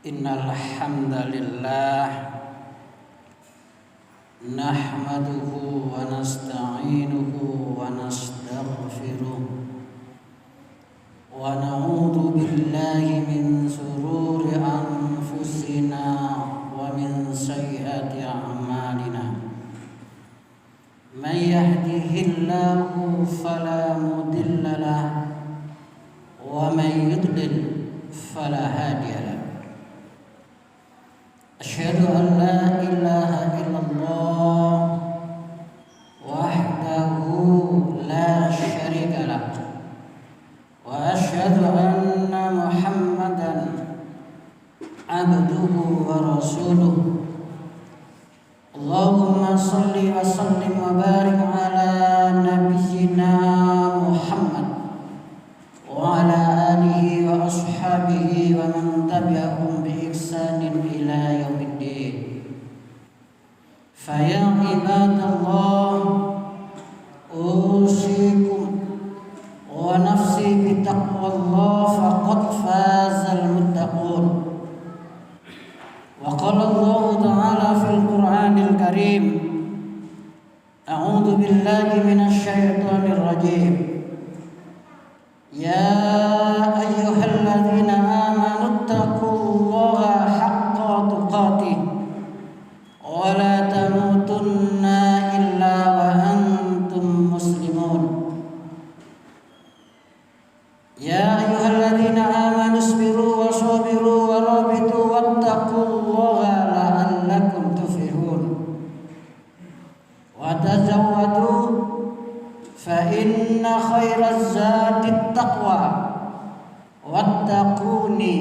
Innal hamdalillah nahmaduhu wa nasta'inuhu wa nastaghfiruh wa na'udzu billahi min shururi anfusina wa min sayyiati a'malina. Man yahdihillahu fala mudilla lahu wa man yudlil fala hadiya lahu. Asyhadu an la ilaha illallah wahdahu la syarika lah wa asyhadu anna Muhammadan abduhu wa rasuluh. Allahumma shalli wa sallim wa barik ala nabiyyina Muhammad wa ala alihi wa ashabihi wa man tabi'ahum bi ihsanin ila yaumiddin. Fa ya ibadallah, usikum wa nafsi bi taqwallah faqad fazal muttaqun. Wa qala Allah ta'ala fil Qur'anil Karim, a'udzu billahi minasy syaithanir rajim. Ya ayyuhalladzina amanu taqullaha haqqa tuqatih wa la tamutunna illa wa antum muslimun. Ya ayyuhalladzina amanu isbiru wa sabiru wa rabitu wattaqullaha la'allakum tuflihun. Wa tazawwadu fa inna khairaz zadit taqwa wattaquni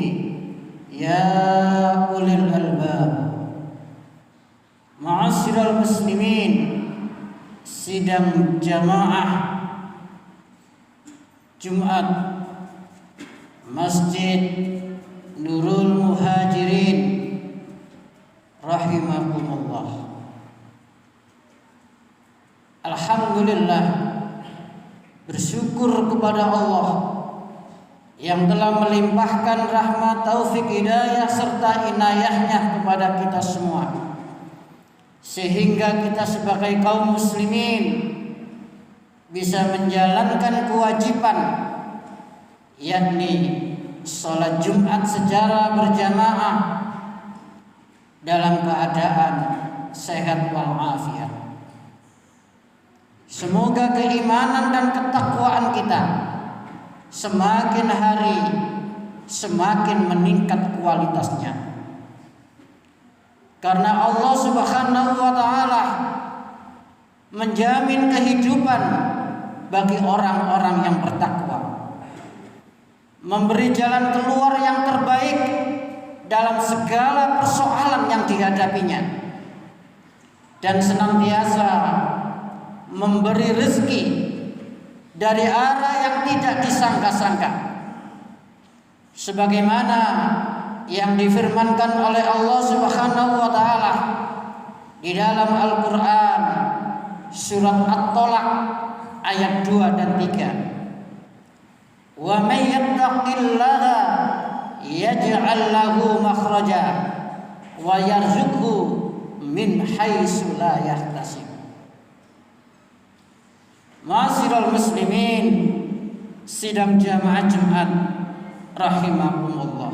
ya ulil albab. Ma'asyiral muslimin, sidang jamaah Jumat Masjid Nurul Muhajirin rahimakumullah. Alhamdulillah, bersyukur kepada Allah yang telah melimpahkan rahmat, taufik, hidayah serta inayahnya kepada kita semua, sehingga kita sebagai kaum muslimin bisa menjalankan kewajiban, yakni sholat Jumat secara berjamaah dalam keadaan sehat walafiat. Semoga keimanan dan ketakwaan kita semakin hari semakin meningkat kualitasnya, karena Allah Subhanahu wa ta'ala menjamin kehidupan bagi orang-orang yang bertakwa, memberi jalan keluar yang terbaik dalam segala persoalan yang dihadapinya, dan senantiasa memberi rezeki dari arah yang tidak disangka-sangka, sebagaimana yang difirmankan oleh Allah Subhanahu wa ta'ala di dalam Al-Qur'an surat At-Tolaq ayat 2 dan 3. Wa may yattaqillaha yaj'al lahu makhraja wa yarzuqhu min haitsu la yahtasib. Ma'asyiral muslimin, sidang jamaah Jumat rahimakumullah,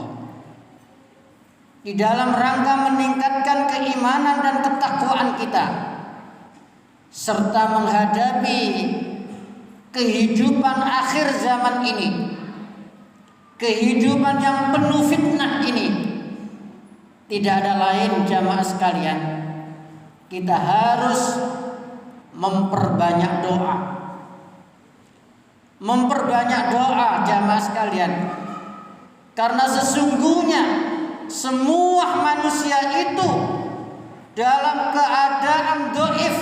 di dalam rangka meningkatkan keimanan dan ketakwaan kita serta menghadapi kehidupan akhir zaman ini, kehidupan yang penuh fitnah ini, tidak ada lain jamaah sekalian, kita harus memperbanyak doa. Memperbanyak doa jamaah sekalian, karena sesungguhnya semua manusia itu dalam keadaan dhaif,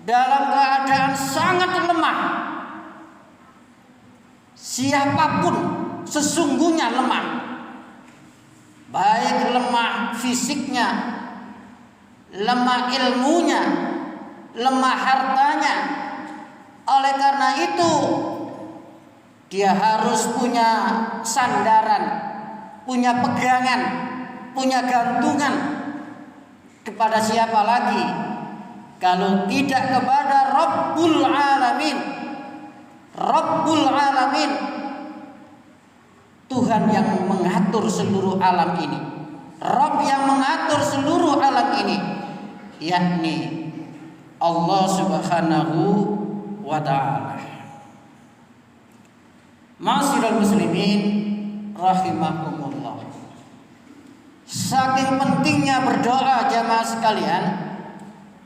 dalam keadaan sangat lemah. Siapapun sesungguhnya lemah, baik lemah fisiknya, lemah ilmunya, lemah hartanya. Oleh karena itu dia harus punya sandaran, punya pegangan, punya gantungan kepada siapa lagi kalau tidak kepada Rabbul Alamin. Rabbul Alamin, Tuhan yang mengatur seluruh alam ini, Rabb yang mengatur seluruh alam ini, yakni Allah Subhanahu wa ta'ala. Ma'asyiral muslimin rahimakumullah. Saking pentingnya berdoa jamaah sekalian,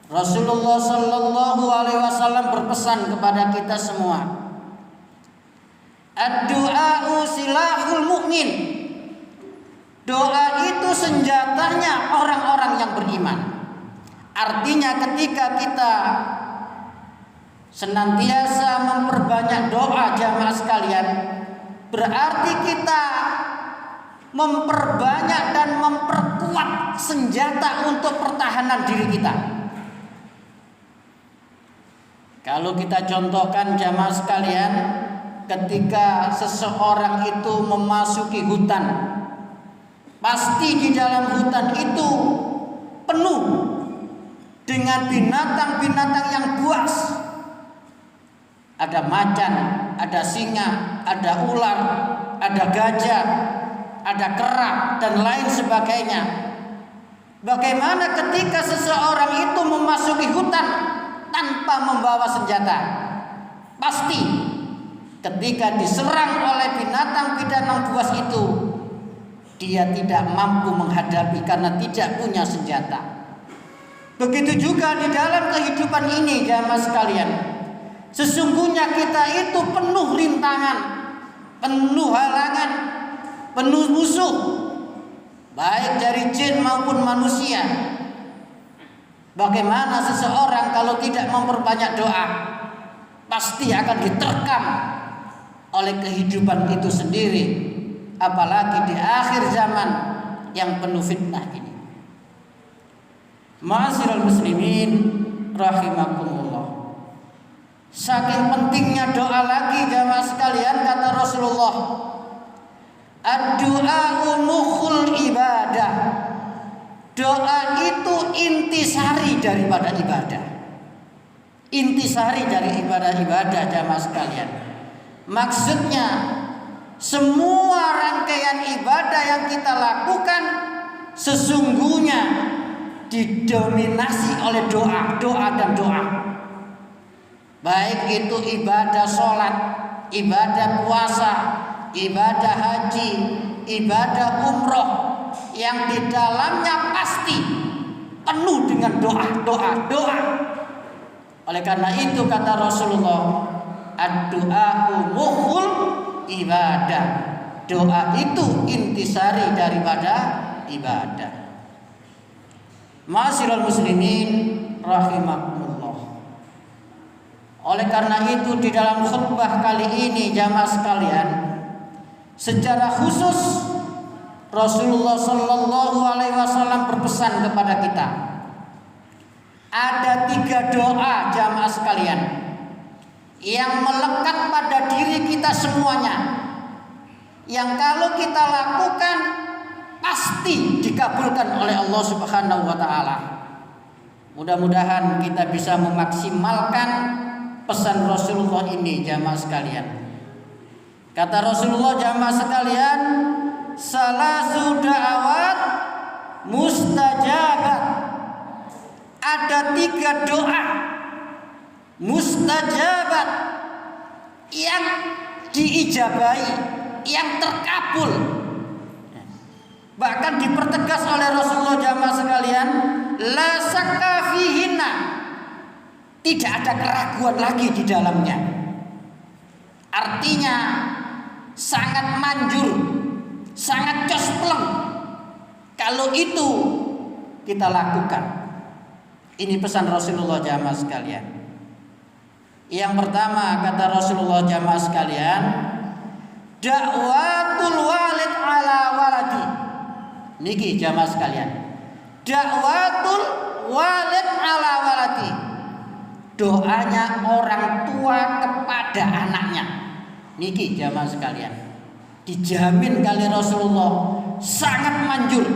Rasulullah sallallahu alaihi wasallam berpesan kepada kita semua, ad-du'a'u silahul mu'min. Doa itu senjatanya orang-orang yang beriman. Artinya ketika kita senantiasa memperbanyak doa jamaah sekalian, berarti kita memperbanyak dan memperkuat senjata untuk pertahanan diri kita. Kalau kita contohkan jamaah sekalian, ketika seseorang itu memasuki hutan, pasti di dalam hutan itu penuh dengan binatang-binatang yang buas. Ada macan, ada singa, ada ular, ada gajah, ada kera dan lain sebagainya. Bagaimana ketika seseorang itu memasuki hutan tanpa membawa senjata? Pasti ketika diserang oleh binatang-binatang buas itu, dia tidak mampu menghadapi karena tidak punya senjata. Begitu juga di dalam kehidupan ini jamaah sekalian, sesungguhnya kita itu penuh rintangan, penuh halangan, penuh musuh, baik dari jin maupun manusia. Bagaimana seseorang kalau tidak memperbanyak doa, pasti akan diterkam oleh kehidupan itu sendiri, apalagi di akhir zaman yang penuh fitnah ini. Ma'asyiral muslimin rahimakumullah. Saking pentingnya doa lagi jamaah sekalian, kata Rasulullah, ad-du'a'u mukhul ibadah. Doa itu intisari daripada ibadah. Intisari dari ibadah-ibadah jamaah sekalian. Maksudnya semua rangkaian ibadah yang kita lakukan sesungguhnya didominasi oleh doa, doa dan doa. Baik itu ibadah sholat, ibadah puasa, ibadah haji, ibadah umroh, yang di dalamnya pasti penuh dengan doa, doa, doa. Oleh karena itu kata Rasulullah, ad-du'a'u mukhul ibadah. Doa itu intisari daripada ibadah. Ma'asyiral muslimin rahimakumullah. Oleh karena itu di dalam khutbah kali ini jamaah sekalian, secara khusus Rasulullah sallallahu alaihi wasallam berpesan kepada kita. Ada 3 doa jamaah sekalian yang melekat pada diri kita semuanya, yang kalau kita lakukan pasti dikabulkan oleh Allah Subhanahu wa ta'ala. Mudah-mudahan kita bisa memaksimalkan pesan Rasulullah ini jamaah sekalian. Kata Rasulullah jamaah sekalian, salasu da'awat mustajabat. Ada 3 doa mustajabat yang diijabahi, yang terkabul. Bahkan dipertegas oleh Rasulullah jamaah sekalian, la sakka fihinna, tidak ada keraguan lagi di dalamnya. Artinya sangat manjur, sangat cospleng kalau itu kita lakukan. Ini pesan Rasulullah jamaah sekalian. Yang pertama kata Rasulullah jamaah sekalian, da'watul walid ala waladi. Niki jamaah sekalian, da'watul walid ala waladi. Doanya orang tua kepada anaknya. Niki jamaah sekalian, dijamin kali Rasulullah sangat manjur.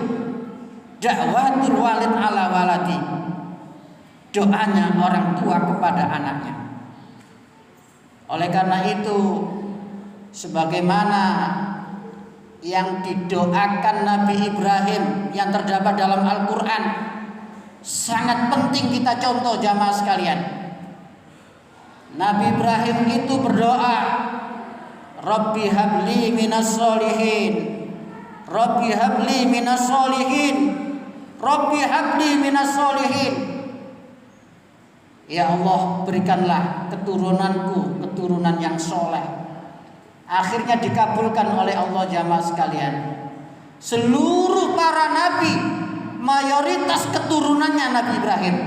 Da'watul walid ala waladi, doanya orang tua kepada anaknya. Oleh karena itu, sebagaimana yang didoakan Nabi Ibrahim yang terdapat dalam Al-Quran, sangat penting kita contoh jamaah sekalian. Nabi Ibrahim itu berdoa, Rabbi habli minas solihin, Rabbi habli minas solihin, Rabbi habli minas solihin. Ya Allah, berikanlah keturunanku keturunan yang soleh. Akhirnya dikabulkan oleh Allah jamaah sekalian. Seluruh para nabi, mayoritas keturunannya Nabi Ibrahim.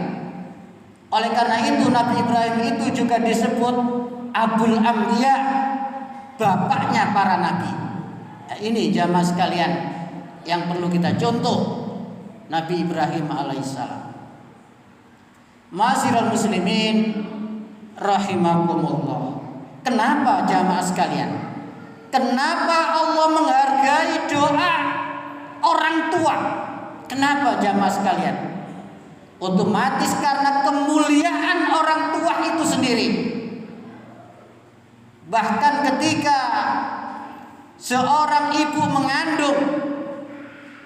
Oleh karena itu Nabi Ibrahim itu juga disebut Abul Anbiya, bapaknya para nabi. Nah, ini jamaah sekalian yang perlu kita contoh Nabi Ibrahim alaihissalam. Ma'asyiral muslimin rahimakumullah. Kenapa jamaah sekalian? Kenapa Allah menghargai doa orang tua? Kenapa jamaah sekalian? Otomatis karena kemuliaan orang tua itu sendiri. Bahkan ketika seorang ibu mengandung,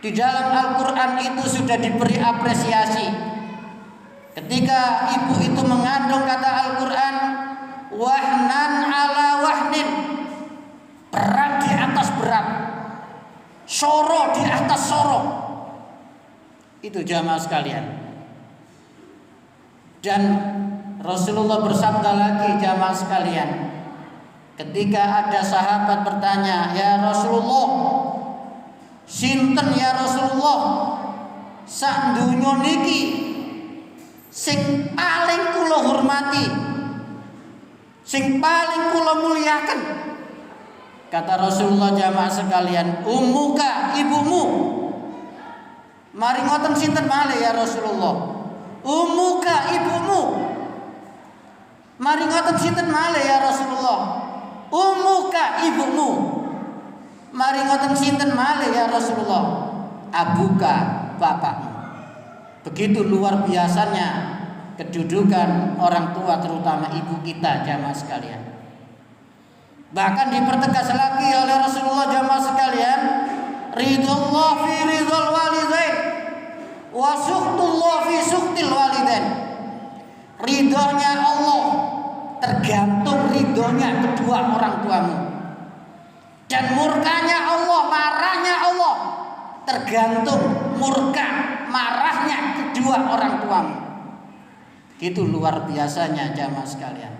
di dalam Al-Quran itu sudah diberi apresiasi. Ketika ibu itu mengandung, kata Al-Quran, wahnan ala wahnin, berat di atas berat, soro di atas soro. Itu jamaah sekalian. Dan Rasulullah bersabda lagi jamaah sekalian, ketika ada sahabat bertanya, ya Rasulullah, sinten ya Rasulullah sak dunya niki sing paling kula hormati, sing paling kula muliakan? Kata Rasulullah jamaah sekalian, ummuka, ibumu. Mari ngoten sinten malih ya Rasulullah? Ummuka, ibumu. Mari ngoten sinten malih ya Rasulullah? Ummuka, ibumu. Mari ngoten sinten malih ya Rasulullah? Abuka, bapakmu. Begitu luar biasanya kedudukan orang tua, terutama ibu kita jamaah sekalian. Bahkan dipertegas lagi oleh Rasulullah jamaah sekalian, ridullah fi ridul walidain wa sukhtullah fi sukhtil walidain. Ridhonya Allah tergantung ridhonya kedua orang tuamu, dan murkanya Allah, marahnya Allah tergantung murka, marahnya kedua orang tuamu. Itu luar biasanya jamaah sekalian.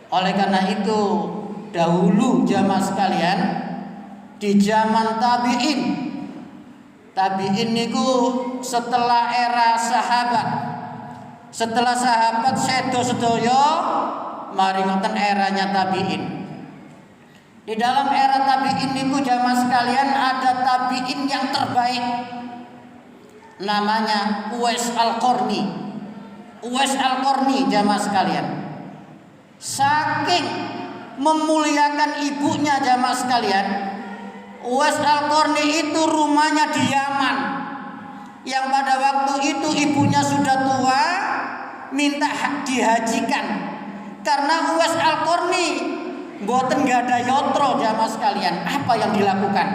Oleh karena itu dahulu jamaah sekalian, di zaman tabi'in, tabi'in niku setelah era sahabat, setelah sahabat sedo sedoyo, mari ngoten eranya tabi'in. Di dalam era tabi'in niku jamaah sekalian ada tabi'in yang terbaik, namanya Uwais Al-Qarni. Uwais Al-Qarni jamaah sekalian, saking memuliakan ibunya jamaah sekalian, Uwais Al-Qarni itu rumahnya di Yaman, yang pada waktu itu ibunya sudah tua, minta dihajikan. Karena Uwais Al-Qarni mboten gak ada yotro jamaah sekalian. Apa yang dilakukan?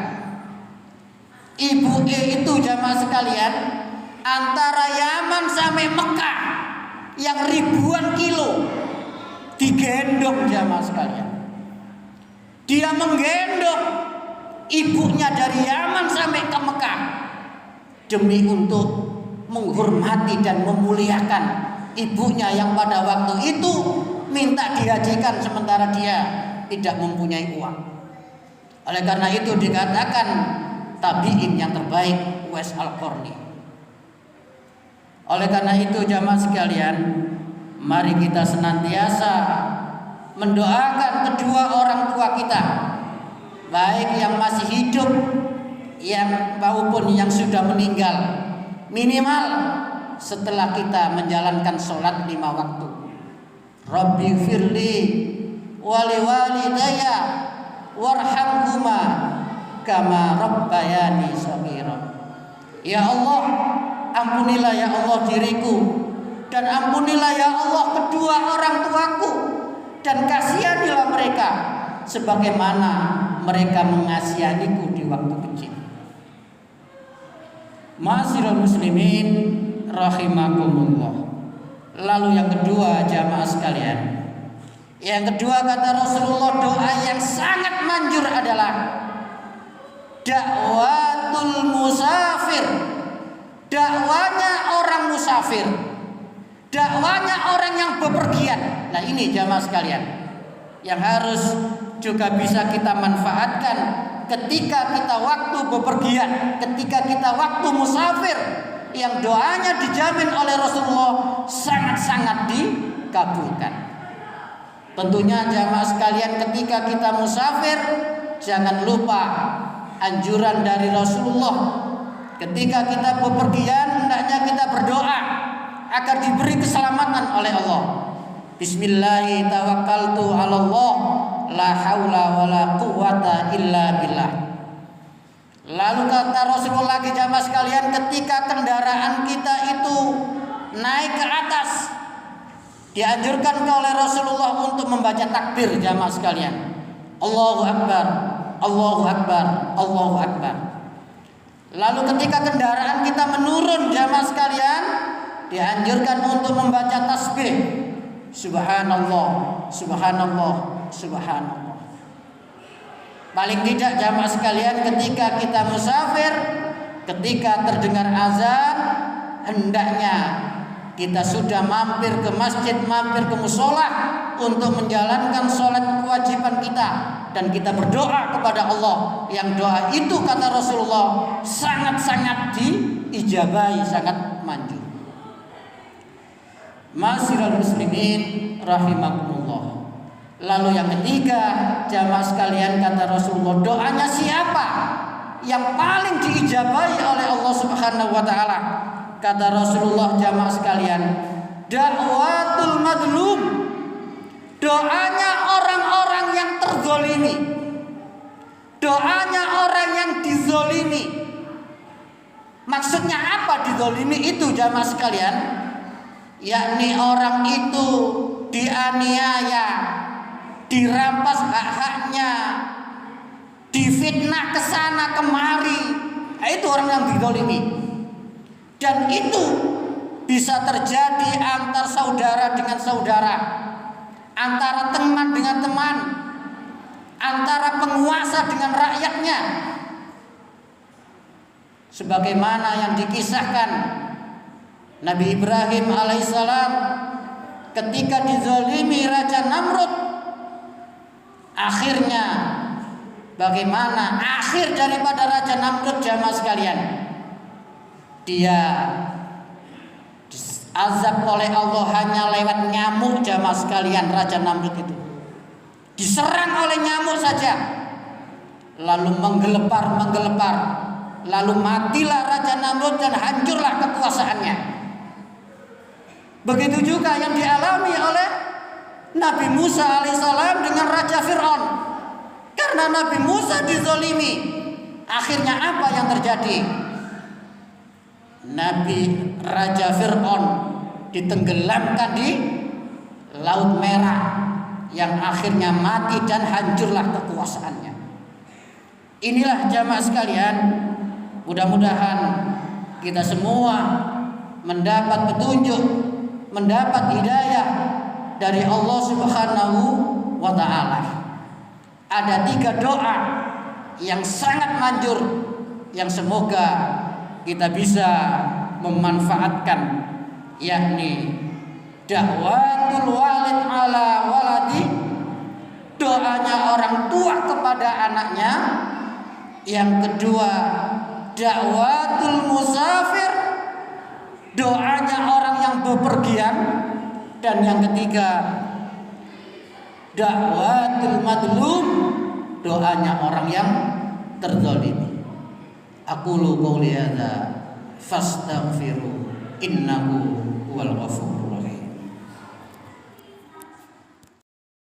Ibu itu jamaah sekalian, antara Yaman sampai Mekah yang ribuan kilo digendong jamaah sekalian. Dia menggendong ibunya dari Yaman sampai ke Mekah demi untuk menghormati dan memuliakan ibunya yang pada waktu itu minta dihajikan sementara dia tidak mempunyai uang. Oleh karena itu dikatakan tabi'in yang terbaik Uwais Al-Qarni. Oleh karena itu jamaah sekalian, mari kita senantiasa mendoakan kedua orang tua kita, baik yang masih hidup yang maupun yang sudah meninggal, minimal setelah kita menjalankan sholat 5 waktu. Rabbi firli wali walidayya warhamhuma kama rabbayani shaghira. Ya Allah, ampunilah ya Allah diriku, dan ampunilah ya Allah kedua orang tuaku, dan kasihanilah mereka sebagaimana mereka mengasihaniku di waktu kecil. Ma'asyiral muslimin rahimakumullah. Lalu yang kedua jamaah sekalian, yang kedua kata Rasulullah, doa yang sangat manjur adalah dakwatul musafir, dakwanya orang musafir, dakwanya orang yang bepergian. Nah ini jamaah sekalian yang harus juga bisa kita manfaatkan ketika kita waktu bepergian, ketika kita waktu musafir, yang doanya dijamin oleh Rasulullah sangat-sangat dikabulkan. Tentunya jamaah sekalian, ketika kita musafir jangan lupa anjuran dari Rasulullah. Ketika kita bepergian hendaknya kita berdoa agar diberi keselamatan oleh Allah. Bismillahi tawakkaltu 'alallah la haula wala quwwata illa billah. Lalu kata Rasulullah lagi jamaah sekalian, ketika kendaraan kita itu naik ke atas, dianjurkan oleh Rasulullah untuk membaca takbir jamaah sekalian. Allahu Akbar, Allahu Akbar, Allahu Akbar. Lalu ketika kendaraan kita menurun jamaah sekalian, dianjurkan untuk membaca tasbih. Subhanallah, Subhanallah, Subhanallah. Paling tidak jamaah sekalian, ketika kita musafir, ketika terdengar azan, hendaknya kita sudah mampir ke masjid, mampir ke musola untuk menjalankan sholat kewajiban kita, dan kita berdoa kepada Allah, yang doa itu kata Rasulullah sangat-sangat diijabahi, sangat manjur. Ma'asyiral muslimin rahimakumullah. Lalu yang ketiga jamaah sekalian kata Rasulullah, doanya siapa yang paling diijabahi oleh Allah Subhanahu wa taala? Kata Rasulullah jamaah sekalian, dakwatul madlum, doanya orang-orang yang terzolimi, doanya orang yang dizolimi. Maksudnya apa dizolimi itu jamaah sekalian? Yakni orang itu dianiaya, dirampas hak-haknya, difitnah kesana kemari. Nah, itu orang yang dizalimi. Dan itu bisa terjadi antar saudara dengan saudara, antara teman dengan teman, antara penguasa dengan rakyatnya. Sebagaimana yang dikisahkan Nabi Ibrahim alaihissalam ketika dizalimi Raja Namrud, akhirnya bagaimana akhir daripada Raja Namrud jamaah sekalian? Dia azab oleh Allah hanya lewat nyamuk jamaah sekalian. Raja Namrud itu diserang oleh nyamuk saja, lalu menggelepar, lalu matilah Raja Namrud dan hancurlah kekuasaannya. Begitu juga yang dialami oleh Nabi Musa alaihissalam dengan Raja Fir'aun. Karena Nabi Musa dizalimi, akhirnya apa yang terjadi? Raja Fir'aun ditenggelamkan di Laut Merah, yang akhirnya mati dan hancurlah kekuasaannya. Inilah jamaah sekalian, mudah-mudahan kita semua mendapat petunjuk, mendapat hidayah dari Allah Subhanahu wa ta'ala. Ada 3 doa yang sangat manjur, yang semoga kita bisa memanfaatkan, yakni dakwatul walid ala waladi, doanya orang tua kepada anaknya. Yang kedua dakwatul musafir, doanya orang yang bepergian. Dan yang ketiga dakwatul madlum, doanya orang yang terzalimi. Aqulu qouli hadza fastaghfiru innahu huwal ghafur.